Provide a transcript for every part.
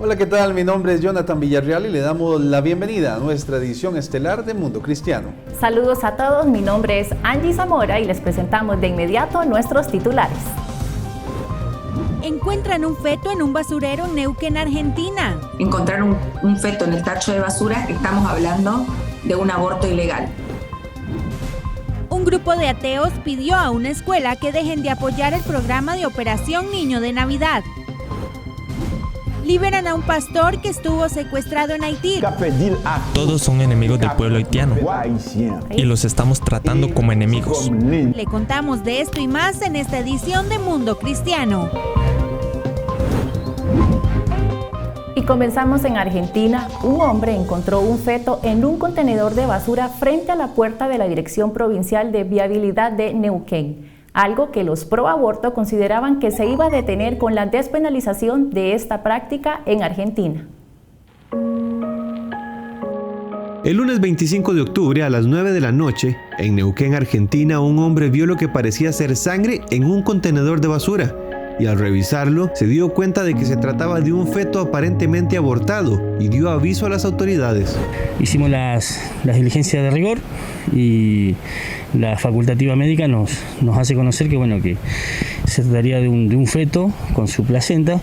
Hola, ¿qué tal? Mi nombre es Jonathan Villarreal y le damos la bienvenida a nuestra edición estelar de Mundo Cristiano. Saludos a todos, mi nombre es Angie Zamora y les presentamos de inmediato nuestros titulares. Encuentran un feto en un basurero en Neuquén, Argentina. Encontrar un feto en el tacho de basura, estamos hablando de un aborto ilegal. Un grupo de ateos pidió a una escuela que dejen de apoyar el programa de Operación Niño de Navidad. Liberan a un pastor que estuvo secuestrado en Haití. Todos son enemigos del pueblo haitiano y los estamos tratando como enemigos. Le contamos de esto y más en esta edición de Mundo Cristiano. Y comenzamos en Argentina. Un hombre encontró un feto en un contenedor de basura frente a la puerta de la Dirección Provincial de Viabilidad de Neuquén, algo que los pro aborto consideraban que se iba a detener con la despenalización de esta práctica en Argentina. El lunes 25 de octubre a las 9 de la noche, en Neuquén, Argentina, un hombre vio lo que parecía ser sangre en un contenedor de basura y al revisarlo se dio cuenta de que se trataba de un feto aparentemente abortado y dio aviso a las autoridades. Hicimos las diligencias de rigor y la facultativa médica nos hace conocer que se trataría de un feto con su placenta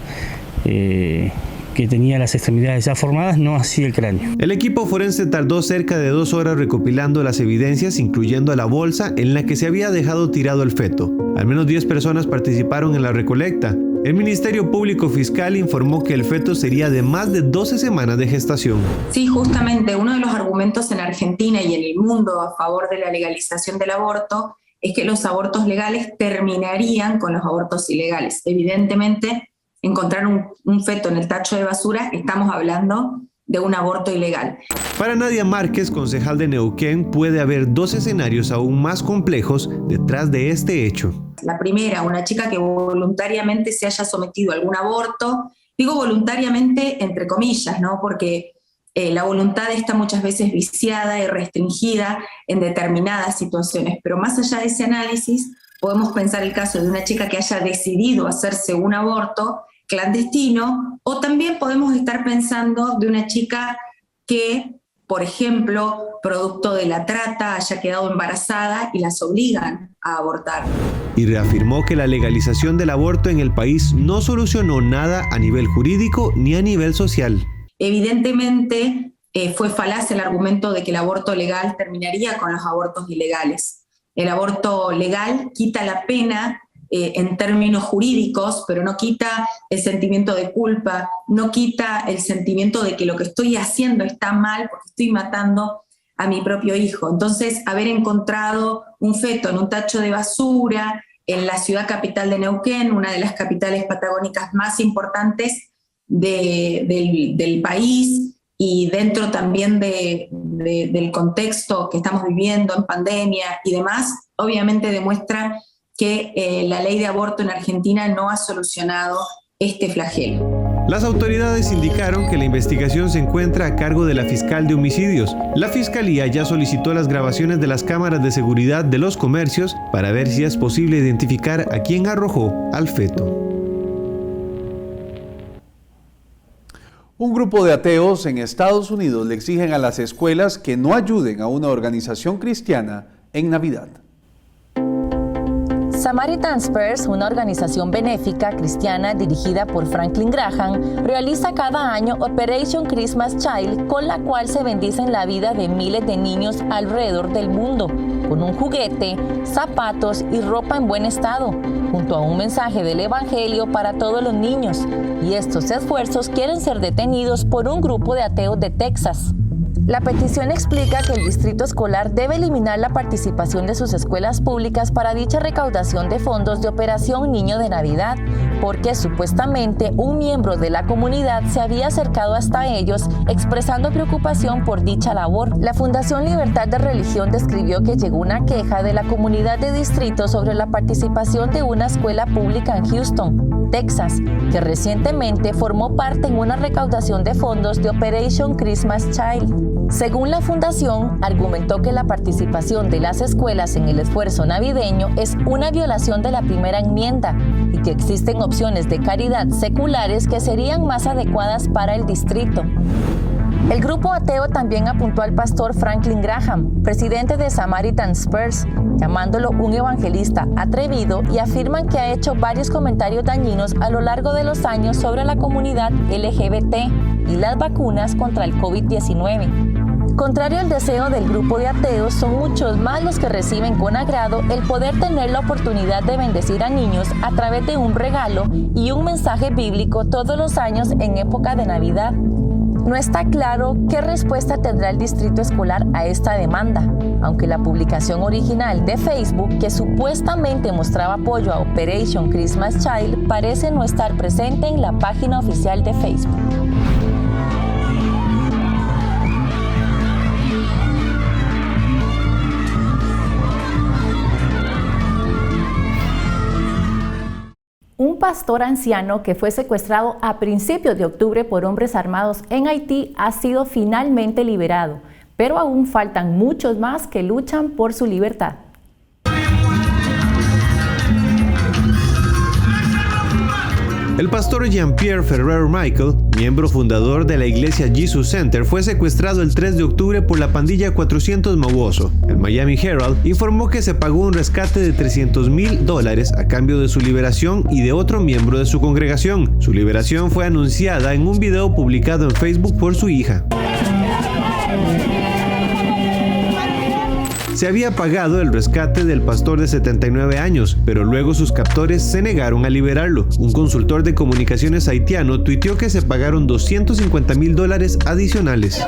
que tenía las extremidades ya formadas, no así el cráneo. El equipo forense tardó cerca de 2 horas recopilando las evidencias, incluyendo la bolsa en la que se había dejado tirado el feto. Al menos 10 personas participaron en la recolecta. El Ministerio Público Fiscal informó que el feto sería de más de 12 semanas de gestación. Sí, justamente uno de los argumentos en Argentina y en el mundo a favor de la legalización del aborto es que los abortos legales terminarían con los abortos ilegales. Evidentemente, encontrar un feto en el tacho de basura, estamos hablando de un aborto ilegal. Para Nadia Márquez, concejal de Neuquén, puede haber 2 escenarios aún más complejos detrás de este hecho. La primera, una chica que voluntariamente se haya sometido a algún aborto. Digo voluntariamente entre comillas, ¿no? Porque la voluntad está muchas veces viciada y restringida en determinadas situaciones. Pero más allá de ese análisis, podemos pensar el caso de una chica que haya decidido hacerse un aborto clandestino, o también podemos estar pensando de una chica que, por ejemplo, producto de la trata, haya quedado embarazada y las obligan a abortar. Y reafirmó que la legalización del aborto en el país no solucionó nada a nivel jurídico ni a nivel social. Evidentemente, fue falaz el argumento de que el aborto legal terminaría con los abortos ilegales. El aborto legal quita la pena en términos jurídicos, pero no quita el sentimiento de culpa, no quita el sentimiento de que lo que estoy haciendo está mal porque estoy matando a mi propio hijo. Entonces, haber encontrado un feto en un tacho de basura en la ciudad capital de Neuquén, una de las capitales patagónicas más importantes del país, y dentro también del contexto que estamos viviendo en pandemia y demás, obviamente demuestra que la ley de aborto en Argentina no ha solucionado este flagelo. Las autoridades indicaron que la investigación se encuentra a cargo de la fiscal de homicidios. La fiscalía ya solicitó las grabaciones de las cámaras de seguridad de los comercios para ver si es posible identificar a quién arrojó al feto. Un grupo de ateos en Estados Unidos le exigen a las escuelas que no ayuden a una organización cristiana en Navidad. Samaritan's Purse, una organización benéfica cristiana dirigida por Franklin Graham, realiza cada año Operation Christmas Child, con la cual se bendicen la vida de miles de niños alrededor del mundo, con un juguete, zapatos y ropa en buen estado, junto a un mensaje del Evangelio para todos los niños. Y estos esfuerzos quieren ser detenidos por un grupo de ateos de Texas. La petición explica que el distrito escolar debe eliminar la participación de sus escuelas públicas para dicha recaudación de fondos de Operación Niño de Navidad, porque supuestamente un miembro de la comunidad se había acercado hasta ellos expresando preocupación por dicha labor. La Fundación Libertad de Religión describió que llegó una queja de la comunidad de distrito sobre la participación de una escuela pública en Houston, Texas, que recientemente formó parte en una recaudación de fondos de Operation Christmas Child. Según la fundación, argumentó que la participación de las escuelas en el esfuerzo navideño es una violación de la primera enmienda y que existen opciones de caridad seculares que serían más adecuadas para el distrito. El grupo ateo también apuntó al pastor Franklin Graham, presidente de Samaritan Spurs, llamándolo un evangelista atrevido, y afirman que ha hecho varios comentarios dañinos a lo largo de los años sobre la comunidad LGBT y las vacunas contra el COVID-19. Contrario al deseo del grupo de ateos, son muchos más los que reciben con agrado el poder tener la oportunidad de bendecir a niños a través de un regalo y un mensaje bíblico todos los años en época de Navidad. No está claro qué respuesta tendrá el distrito escolar a esta demanda, aunque la publicación original de Facebook, que supuestamente mostraba apoyo a Operation Christmas Child, parece no estar presente en la página oficial de Facebook. Un pastor anciano que fue secuestrado a principios de octubre por hombres armados en Haití ha sido finalmente liberado, pero aún faltan muchos más que luchan por su libertad. El pastor Jean-Pierre Ferrer Michael, miembro fundador de la iglesia Jesus Center, fue secuestrado el 3 de octubre por la pandilla 400 Mauboso. El Miami Herald informó que se pagó un rescate de $300,000 a cambio de su liberación y de otro miembro de su congregación. Su liberación fue anunciada en un video publicado en Facebook por su hija. Se había pagado el rescate del pastor de 79 años, pero luego sus captores se negaron a liberarlo. Un consultor de comunicaciones haitiano tuiteó que se pagaron $250,000 adicionales.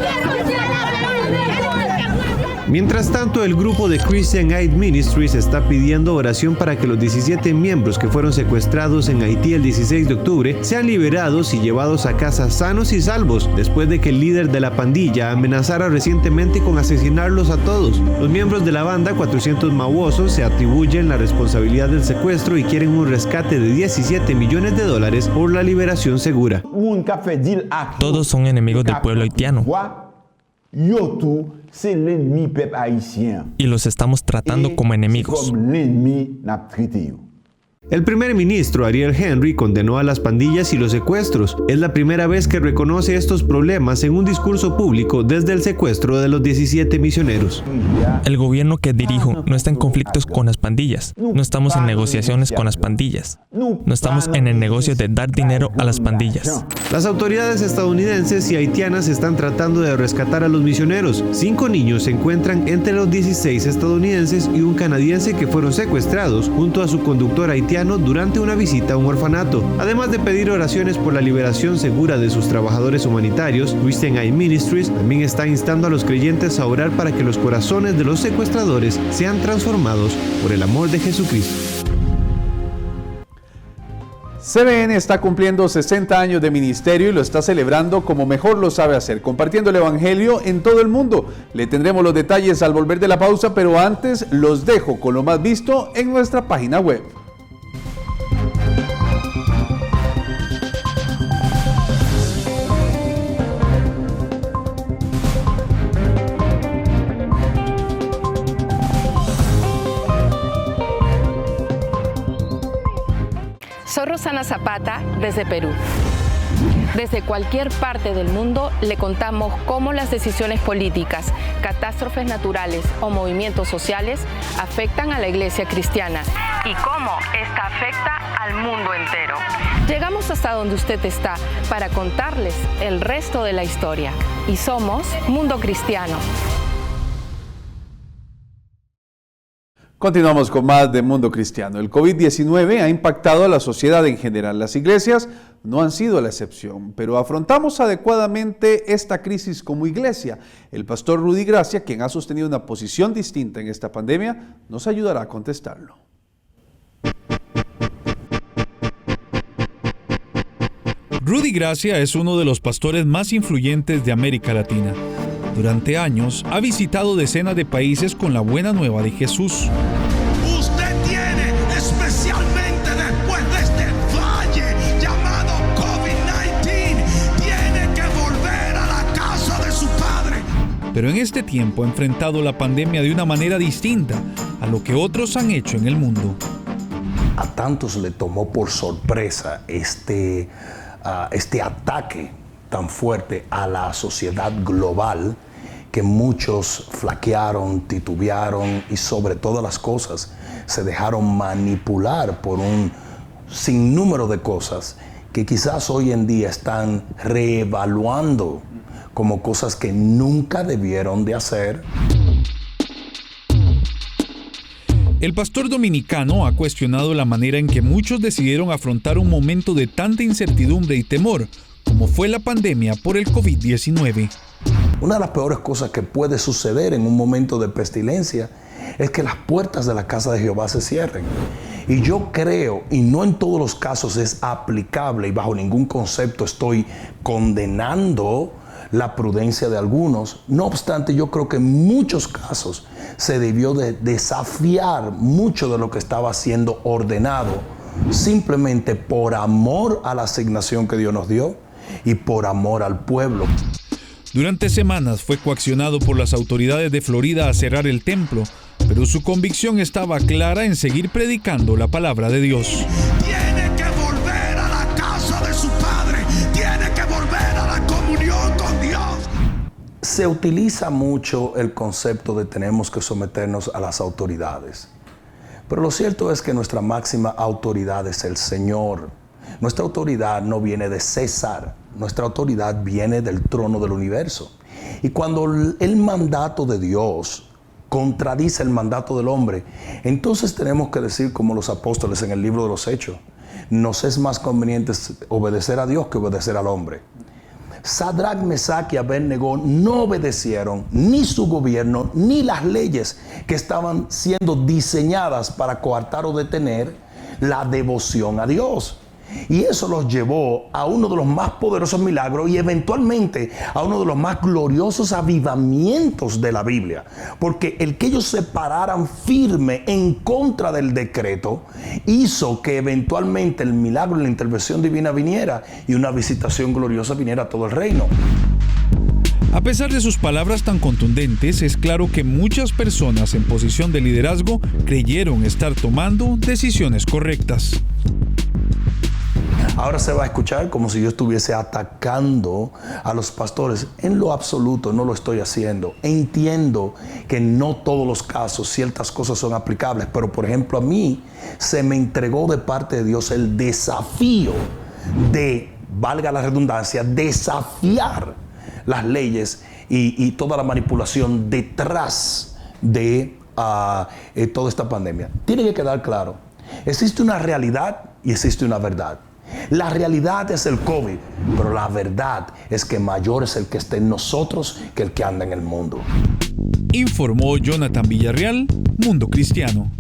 Mientras tanto, el grupo de Christian Aid Ministries está pidiendo oración para que los 17 miembros que fueron secuestrados en Haití el 16 de octubre sean liberados y llevados a casa sanos y salvos, después de que el líder de la pandilla amenazara recientemente con asesinarlos a todos. Los miembros de la banda 400 Mauboso se atribuyen la responsabilidad del secuestro y quieren un rescate de $17 millones por la liberación segura. Todos son enemigos del pueblo haitiano. Y los estamos tratando como enemigos. El primer ministro Ariel Henry condenó a las pandillas y los secuestros. Es la primera vez que reconoce estos problemas en un discurso público desde el secuestro de los 17 misioneros. El gobierno que dirijo no está en conflictos con las pandillas. No estamos en negociaciones con las pandillas. No estamos en el negocio de dar dinero a las pandillas. Las autoridades estadounidenses y haitianas están tratando de rescatar a los misioneros. 5 niños se encuentran entre los 16 estadounidenses y un canadiense que fueron secuestrados junto a su conductor haitiano durante una visita a un orfanato. Además de pedir oraciones por la liberación segura de sus trabajadores humanitarios, Christian Aid Ministries también está instando a los creyentes a orar para que los corazones de los secuestradores sean transformados por el amor de Jesucristo. CBN está cumpliendo 60 años de ministerio y lo está celebrando como mejor lo sabe hacer, compartiendo el evangelio en todo el mundo. Le tendremos los detalles al volver de la pausa, pero antes los dejo con lo más visto en nuestra página web. Soy Rosana Zapata desde Perú. Desde cualquier parte del mundo le contamos cómo las decisiones políticas, catástrofes naturales o movimientos sociales afectan a la iglesia cristiana y cómo esta afecta al mundo entero. Llegamos hasta donde usted está para contarles el resto de la historia y somos Mundo Cristiano. Continuamos con más de Mundo Cristiano. El COVID-19 ha impactado a la sociedad en general. Las iglesias no han sido la excepción, pero afrontamos adecuadamente esta crisis como iglesia. El pastor Rudy Gracia, quien ha sostenido una posición distinta en esta pandemia, nos ayudará a contestarlo. Rudy Gracia es uno de los pastores más influyentes de América Latina. Durante años ha visitado decenas de países con la buena nueva de Jesús. Usted tiene, especialmente después de este valle llamado COVID-19, tiene que volver a la casa de su padre. pero en este tiempo ha enfrentado la pandemia de una manera distinta a lo que otros han hecho en el mundo. A tantos le tomó por sorpresa este ataque tan fuerte a la sociedad global que muchos flaquearon, titubearon y sobre todas las cosas se dejaron manipular por un sinnúmero de cosas que quizás hoy en día están reevaluando como cosas que nunca debieron de hacer. El pastor dominicano ha cuestionado la manera en que muchos decidieron afrontar un momento de tanta incertidumbre y temor como fue la pandemia por el COVID-19. Una de las peores cosas que puede suceder en un momento de pestilencia es que las puertas de la casa de Jehová se cierren. Y yo creo, y no en todos los casos es aplicable y bajo ningún concepto estoy condenando la prudencia de algunos, no obstante yo creo que en muchos casos se debió de desafiar mucho de lo que estaba siendo ordenado, simplemente por amor a la asignación que Dios nos dio y por amor al pueblo. Durante semanas fue coaccionado por las autoridades de Florida a cerrar el templo, pero su convicción estaba clara en seguir predicando la palabra de Dios. Tiene que volver a la casa de su padre, tiene que volver a la comunión con Dios. Se utiliza mucho el concepto de tenemos que someternos a las autoridades, pero lo cierto es que nuestra máxima autoridad es el Señor. Nuestra autoridad no viene de César, nuestra autoridad viene del trono del universo. Y cuando el mandato de Dios contradice el mandato del hombre, entonces tenemos que decir como los apóstoles en el libro de los Hechos, nos es más conveniente obedecer a Dios que obedecer al hombre. Sadrach, Mesach y Abednego no obedecieron ni su gobierno ni las leyes que estaban siendo diseñadas para coartar o detener la devoción a Dios. Y eso los llevó a uno de los más poderosos milagros y eventualmente a uno de los más gloriosos avivamientos de la Biblia. Porque el que ellos se pararan firme en contra del decreto hizo que eventualmente el milagro y la intervención divina viniera y una visitación gloriosa viniera a todo el reino. A pesar de sus palabras tan contundentes, es claro que muchas personas en posición de liderazgo creyeron estar tomando decisiones correctas. Ahora se va a escuchar como si yo estuviese atacando a los pastores. En lo absoluto no lo estoy haciendo. Entiendo que no todos los casos, ciertas cosas son aplicables, pero por ejemplo a mí se me entregó de parte de Dios el desafío de, valga la redundancia, desafiar las leyes y toda la manipulación detrás de toda esta pandemia. Tiene que quedar claro, existe una realidad y existe una verdad. La realidad es el COVID, pero la verdad es que mayor es el que esté en nosotros que el que anda en el mundo. Informó Jonathan Villarreal, Mundo Cristiano.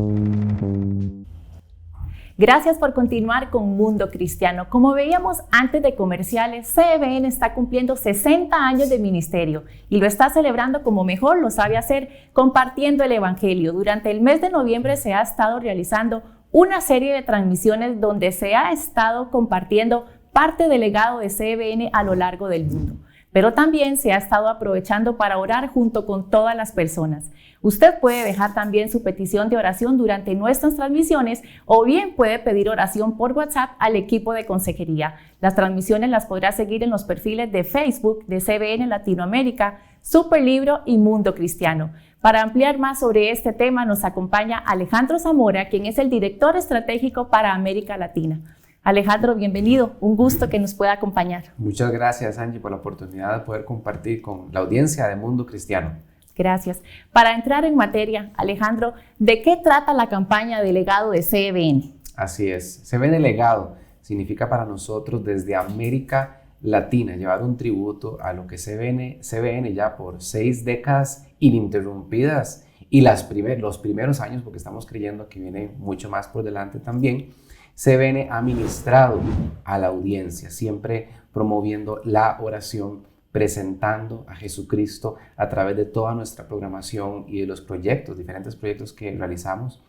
Gracias por continuar con Mundo Cristiano. Como veíamos antes de comerciales, CBN está cumpliendo 60 años de ministerio y lo está celebrando como mejor lo sabe hacer, compartiendo el Evangelio. Durante el mes de noviembre se ha estado realizando una serie de transmisiones donde se ha estado compartiendo parte del legado de CBN a lo largo del mundo. Pero también se ha estado aprovechando para orar junto con todas las personas. Usted puede dejar también su petición de oración durante nuestras transmisiones o bien puede pedir oración por WhatsApp al equipo de consejería. Las transmisiones las podrá seguir en los perfiles de Facebook de CBN Latinoamérica, Superlibro y Mundo Cristiano. Para ampliar más sobre este tema nos acompaña Alejandro Zamora, quien es el director estratégico para América Latina. Alejandro, bienvenido. Un gusto que nos pueda acompañar. Muchas gracias, Angie, por la oportunidad de poder compartir con la audiencia de Mundo Cristiano. Gracias. Para entrar en materia, Alejandro, ¿de qué trata la campaña de legado de CBN? Así es. CBN Legado significa para nosotros desde América Latina llevar un tributo a lo que CBN ya por 6 décadas ininterrumpidas y los primeros años, porque estamos creyendo que viene mucho más por delante también, CBN ha ministrado a la audiencia, siempre promoviendo la oración, presentando a Jesucristo a través de toda nuestra programación y de los proyectos, diferentes proyectos que realizamos.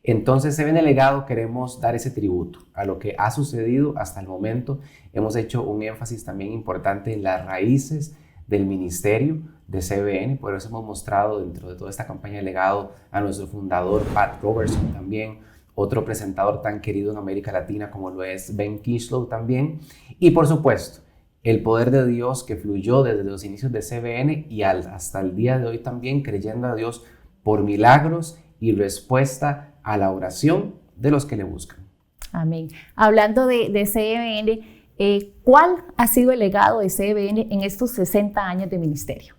Entonces, CBN Legado queremos dar ese tributo a lo que ha sucedido hasta el momento. Hemos hecho un énfasis también importante en las raíces del ministerio de CBN. Por eso hemos mostrado dentro de toda esta campaña de legado a nuestro fundador Pat Robertson también, otro presentador tan querido en América Latina como lo es Ben Kishlow también, y por supuesto el poder de Dios que fluyó desde los inicios de CBN y hasta el día de hoy también, creyendo a Dios por milagros y respuesta a la oración de los que le buscan. Amén. Hablando de CBN, ¿cuál ha sido el legado de CBN en estos 60 años de ministerio?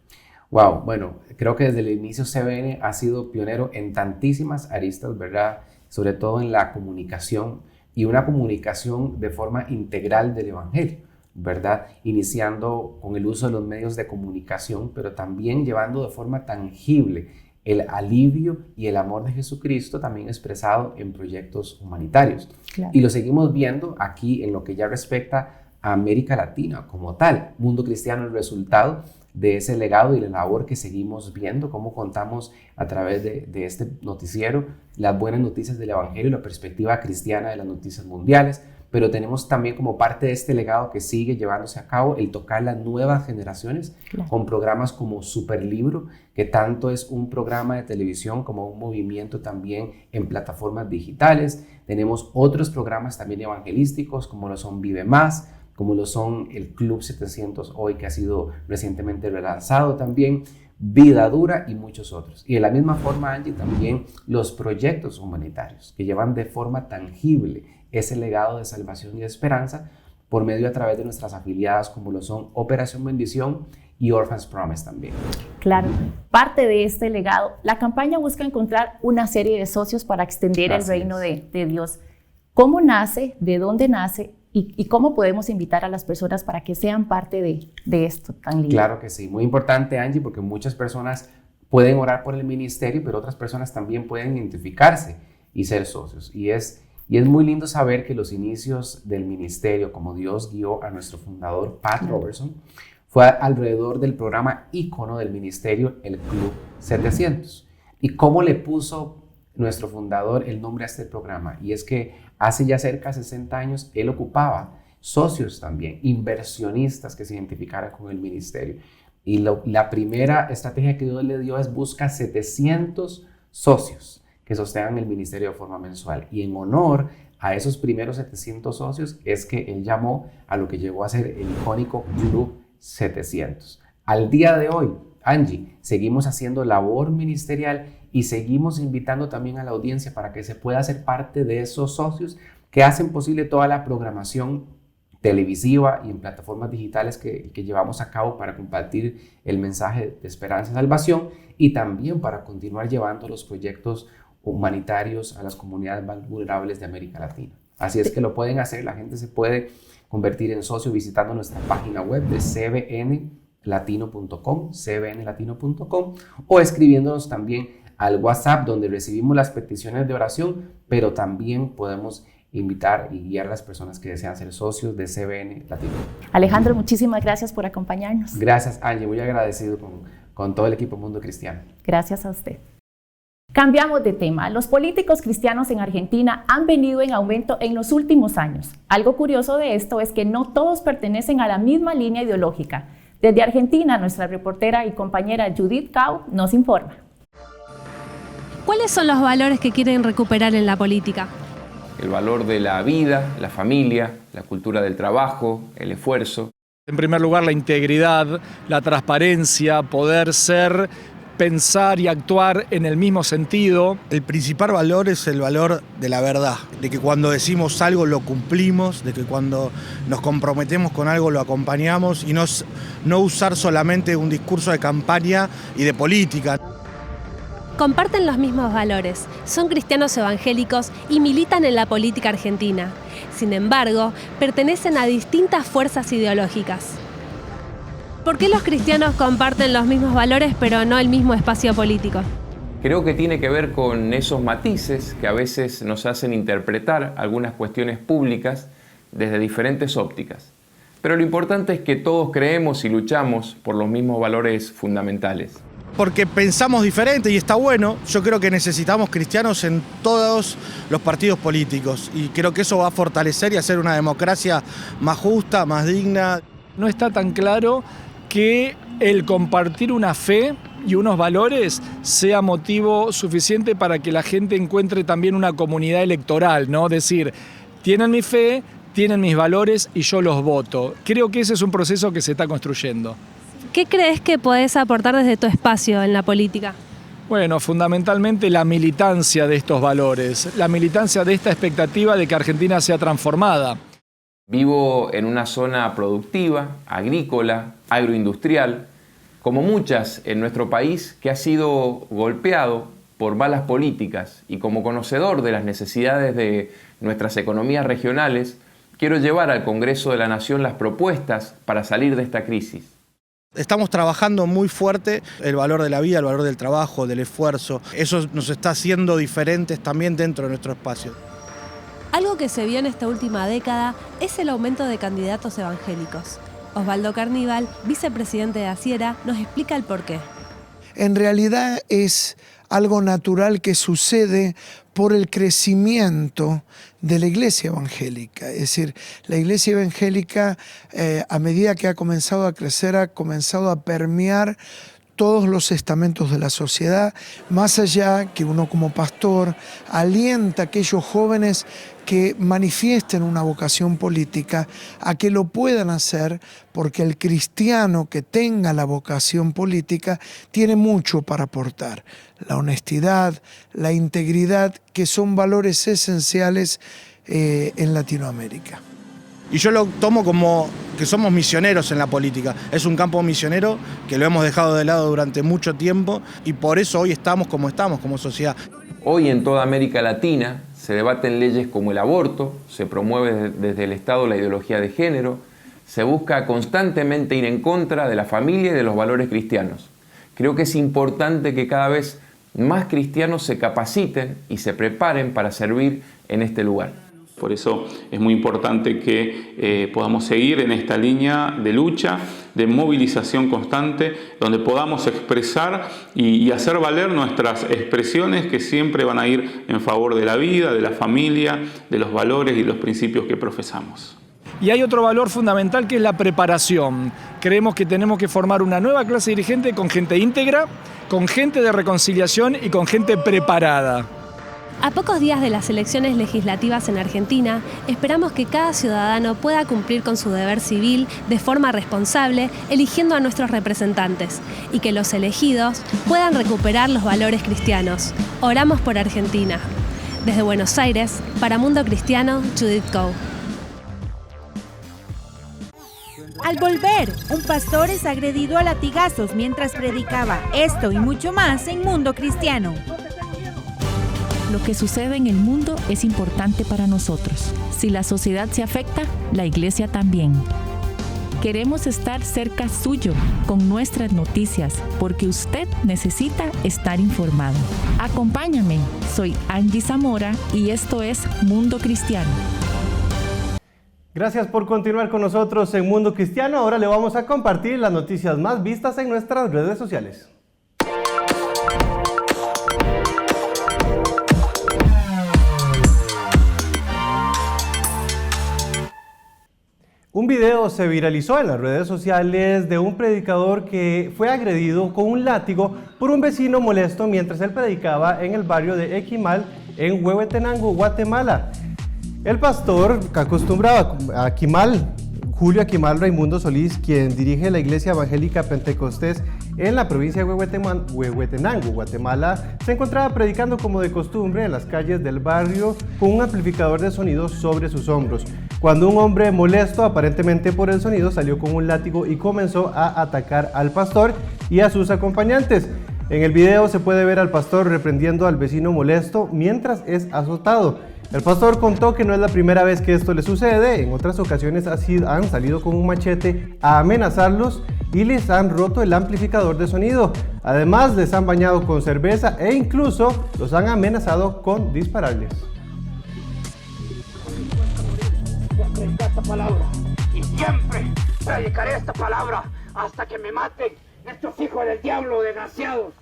Wow, bueno, creo que desde el inicio CBN ha sido pionero en tantísimas aristas, ¿verdad? Sobre todo en la comunicación, y una comunicación de forma integral del Evangelio, ¿verdad? Iniciando con el uso de los medios de comunicación, pero también llevando de forma tangible el alivio y el amor de Jesucristo, también expresado en proyectos humanitarios. Claro. Y lo seguimos viendo aquí en lo que ya respecta a América Latina como tal. Mundo Cristiano, el resultado de ese legado y la labor que seguimos viendo, cómo contamos a través de este noticiero las buenas noticias del Evangelio y la perspectiva cristiana de las noticias mundiales, pero tenemos también como parte de este legado que sigue llevándose a cabo el tocar las nuevas generaciones, claro, con programas como Superlibro, que tanto es un programa de televisión como un movimiento también en plataformas digitales. Tenemos otros programas también evangelísticos como lo son Vive Más, como lo son el Club 700 Hoy, que ha sido recientemente relanzado también, Vida Dura y muchos otros. Y de la misma forma, Angie, también los proyectos humanitarios que llevan de forma tangible ese legado de salvación y de esperanza por medio a través de nuestras afiliadas como lo son Operación Bendición y Orphans Promise también. Claro, parte de este legado, la campaña busca encontrar una serie de socios para extender el reino de Dios. ¿Cómo nace? ¿De dónde nace? ¿Y cómo podemos invitar a las personas para que sean parte de esto tan lindo? Claro que sí, muy importante, Angie, porque muchas personas pueden orar por el ministerio, pero otras personas también pueden identificarse y ser socios. Y es muy lindo saber que los inicios del ministerio, como Dios guió a nuestro fundador Pat Robertson, fue alrededor del programa ícono del ministerio, el Club 700. ¿Y cómo le puso nuestro fundador el nombre a este programa? Y es que hace ya cerca de 60 años él ocupaba socios también, inversionistas que se identificaran con el ministerio. Y la primera estrategia que Dios le dio es busca 700 socios que sostengan el ministerio de forma mensual. Y en honor a esos primeros 700 socios es que él llamó a lo que llegó a ser el icónico Club 700. Al día de hoy, Angie, seguimos haciendo labor ministerial y seguimos invitando también a la audiencia para que se pueda hacer parte de esos socios que hacen posible toda la programación televisiva y en plataformas digitales que llevamos a cabo para compartir el mensaje de esperanza y salvación, y también para continuar llevando los proyectos humanitarios a las comunidades más vulnerables de América Latina. Así es que lo pueden hacer, la gente se puede convertir en socio visitando nuestra página web de cbnlatino.com, o escribiéndonos también al WhatsApp, donde recibimos las peticiones de oración, pero también podemos invitar y guiar a las personas que desean ser socios de CBN Latino. Alejandro, muchísimas gracias por acompañarnos. Gracias, Angie, muy agradecido con todo el equipo Mundo Cristiano. Gracias a usted. Cambiamos de tema. Los políticos cristianos en Argentina han venido en aumento en los últimos años. Algo curioso de esto es que no todos pertenecen a la misma línea ideológica. Desde Argentina, nuestra reportera y compañera Judith Cao nos informa. ¿Cuáles son los valores que quieren recuperar en la política? El valor de la vida, la familia, la cultura del trabajo, el esfuerzo. En primer lugar, la integridad, la transparencia, poder ser, pensar y actuar en el mismo sentido. El principal valor es el valor de la verdad, de que cuando decimos algo lo cumplimos, de que cuando nos comprometemos con algo lo acompañamos y no usar solamente un discurso de campaña y de política. Comparten los mismos valores, son cristianos evangélicos y militan en la política argentina. Sin embargo, pertenecen a distintas fuerzas ideológicas. ¿Por qué los cristianos comparten los mismos valores pero no el mismo espacio político? Creo que tiene que ver con esos matices que a veces nos hacen interpretar algunas cuestiones públicas desde diferentes ópticas. Pero lo importante es que todos creemos y luchamos por los mismos valores fundamentales. Porque pensamos diferente y está bueno. Yo creo que necesitamos cristianos en todos los partidos políticos y creo que eso va a fortalecer y hacer una democracia más justa, más digna. No está tan claro que el compartir una fe y unos valores sea motivo suficiente para que la gente encuentre también una comunidad electoral, ¿no? Decir, tienen mi fe, tienen mis valores y yo los voto. Creo que ese es un proceso que se está construyendo. ¿Qué crees que podés aportar desde tu espacio en la política? Bueno, fundamentalmente la militancia de estos valores, la militancia de esta expectativa de que Argentina sea transformada. Vivo en una zona productiva, agrícola, agroindustrial, como muchas en nuestro país, que ha sido golpeado por malas políticas, y como conocedor de las necesidades de nuestras economías regionales, quiero llevar al Congreso de la Nación las propuestas para salir de esta crisis. Estamos trabajando muy fuerte el valor de la vida, el valor del trabajo, del esfuerzo. Eso nos está haciendo diferentes también dentro de nuestro espacio. Algo que se vio en esta última década es el aumento de candidatos evangélicos. Osvaldo Carníbal, vicepresidente de Asiera, nos explica el porqué. En realidad es algo natural que sucede por el crecimiento de la iglesia evangélica. Es decir, la iglesia evangélica, a medida que ha comenzado a crecer, ha comenzado a permear todos los estamentos de la sociedad, más allá que uno como pastor alienta a aquellos jóvenes que manifiesten una vocación política a que lo puedan hacer, porque el cristiano que tenga la vocación política tiene mucho para aportar. La honestidad, la integridad, que son valores esenciales en Latinoamérica. Y yo lo tomo como que somos misioneros en la política. Es un campo misionero que lo hemos dejado de lado durante mucho tiempo y por eso hoy estamos como sociedad. Hoy en toda América Latina se debaten leyes como el aborto, se promueve desde el Estado la ideología de género, se busca constantemente ir en contra de la familia y de los valores cristianos. Creo que es importante que cada vez más cristianos se capaciten y se preparen para servir en este lugar. Por eso es muy importante que podamos seguir en esta línea de lucha, de movilización constante, donde podamos expresar y hacer valer nuestras expresiones que siempre van a ir en favor de la vida, de la familia, de los valores y los principios que profesamos. Y hay otro valor fundamental que es la preparación. Creemos que tenemos que formar una nueva clase dirigente con gente íntegra, con gente de reconciliación y con gente preparada. A pocos días de las elecciones legislativas en Argentina, esperamos que cada ciudadano pueda cumplir con su deber civil de forma responsable, eligiendo a nuestros representantes, y que los elegidos puedan recuperar los valores cristianos. Oramos por Argentina. Desde Buenos Aires, para Mundo Cristiano, Judith Coe. Al volver, un pastor es agredido a latigazos mientras predicaba. Esto y mucho más en Mundo Cristiano. Lo que sucede en el mundo es importante para nosotros. Si la sociedad se afecta, la iglesia también. Queremos estar cerca suyo con nuestras noticias, porque usted necesita estar informado. Acompáñame, soy Angie Zamora y esto es Mundo Cristiano. Gracias por continuar con nosotros en Mundo Cristiano. Ahora le vamos a compartir las noticias más vistas en nuestras redes sociales. Un video se viralizó en las redes sociales de un predicador que fue agredido con un látigo por un vecino molesto mientras él predicaba en el barrio de Equimal, en Huehuetenango, Guatemala. El pastor que acostumbraba a Aquimal, Julio Aquimal Raimundo Solís, quien dirige la Iglesia Evangélica Pentecostés en la provincia de Huehuetenango, Guatemala, se encontraba predicando como de costumbre en las calles del barrio con un amplificador de sonido sobre sus hombros, cuando un hombre molesto aparentemente por el sonido salió con un látigo y comenzó a atacar al pastor y a sus acompañantes. En el video se puede ver al pastor reprendiendo al vecino molesto mientras es azotado. El pastor contó que no es la primera vez que esto le sucede. En otras ocasiones han salido con un machete a amenazarlos y les han roto el amplificador de sonido. Además, les han bañado con cerveza e incluso los han amenazado con dispararles. Esta palabra y siempre predicaré esta palabra hasta que me maten estos hijos del diablo, desgraciados,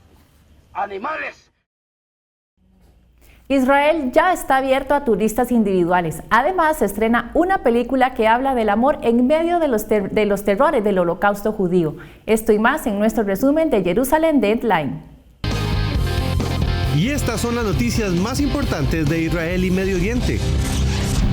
animales. Israel ya está abierto a turistas individuales. Además, se estrena una película que habla del amor en medio de los terrores del Holocausto judío. Esto y más en nuestro resumen de Jerusalem Deadline. Y estas son las noticias más importantes de Israel y Medio Oriente.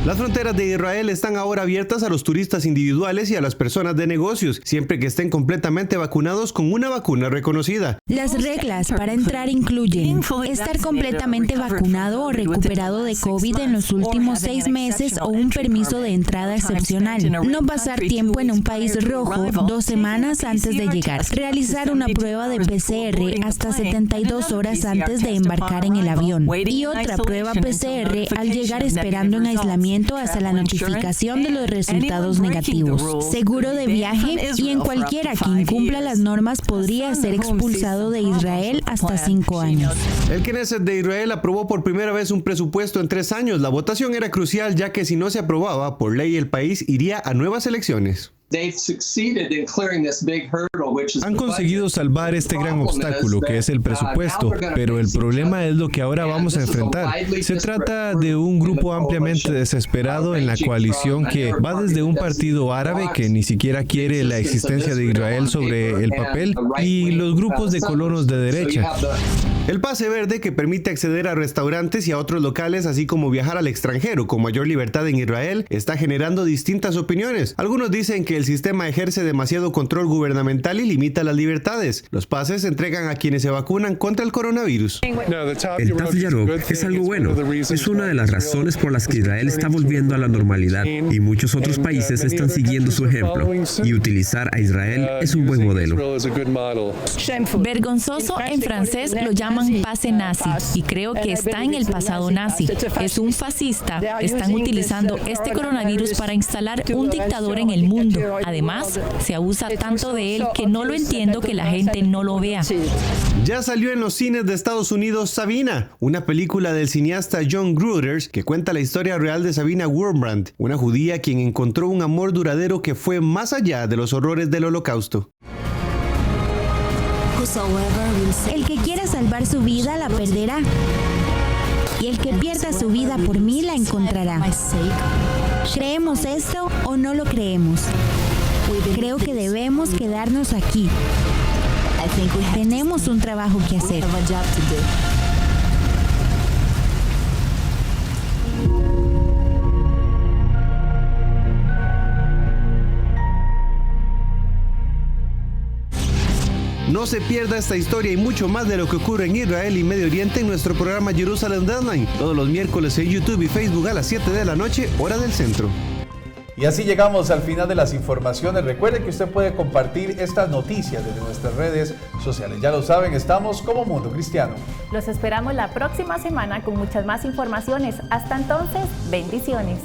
Las fronteras de Israel están ahora abiertas a los turistas individuales y a las personas de negocios, siempre que estén completamente vacunados con una vacuna reconocida. Las reglas para entrar incluyen estar completamente vacunado o recuperado de COVID en los últimos 6 meses o un permiso de entrada excepcional, no pasar tiempo en un país rojo 2 semanas antes de llegar, realizar una prueba de PCR hasta 72 horas antes de embarcar en el avión y otra prueba PCR al llegar esperando en aislamiento hasta la notificación de los resultados negativos. Seguro de viaje y en cualquiera que incumpla las normas podría ser expulsado de Israel hasta 5 años. El Knesset de Israel aprobó por primera vez un presupuesto en 3 años. La votación era crucial ya que si no se aprobaba, por ley el país iría a nuevas elecciones. Han conseguido salvar este gran obstáculo que es el presupuesto, pero el problema es lo que ahora vamos a enfrentar. Se trata de un grupo ampliamente desesperado en la coalición que va desde un partido árabe que ni siquiera quiere la existencia de Israel sobre el papel y los grupos de colonos de derecha. El pase verde, que permite acceder a restaurantes y a otros locales, así como viajar al extranjero con mayor libertad en Israel, está generando distintas opiniones. Algunos dicen que el sistema ejerce demasiado control gubernamental y limita las libertades. Los pases se entregan a quienes se vacunan contra el coronavirus. El Taf Yarok es algo bueno. Es una de las razones por las que Israel está volviendo a la normalidad y muchos otros países están siguiendo su ejemplo. Y utilizar a Israel es un buen modelo. Vergonzoso en francés lo llaman pase nazi y creo que está en el pasado nazi. Es un fascista. Están utilizando este coronavirus para instalar un dictador en el mundo. Además, se abusa tanto de él que no lo entiendo que la gente no lo vea. Ya salió en los cines de Estados Unidos Sabina, una película del cineasta John Gruders que cuenta la historia real de Sabina Wurmbrand, una judía quien encontró un amor duradero que fue más allá de los horrores del Holocausto. El que quiera salvar su vida la perderá, y el que pierda su vida por mí la encontrará. ¿Creemos esto o no lo creemos? Creo que debemos quedarnos aquí. Tenemos un trabajo que hacer. No se pierda esta historia y mucho más de lo que ocurre en Israel y Medio Oriente en nuestro programa Jerusalem Deadline, todos los miércoles en YouTube y Facebook a las 7 de la noche, hora del centro. Y así llegamos al final de las informaciones. Recuerde que usted puede compartir estas noticias desde nuestras redes sociales. Ya lo saben, estamos como Mundo Cristiano. Los esperamos la próxima semana con muchas más informaciones. Hasta entonces, bendiciones.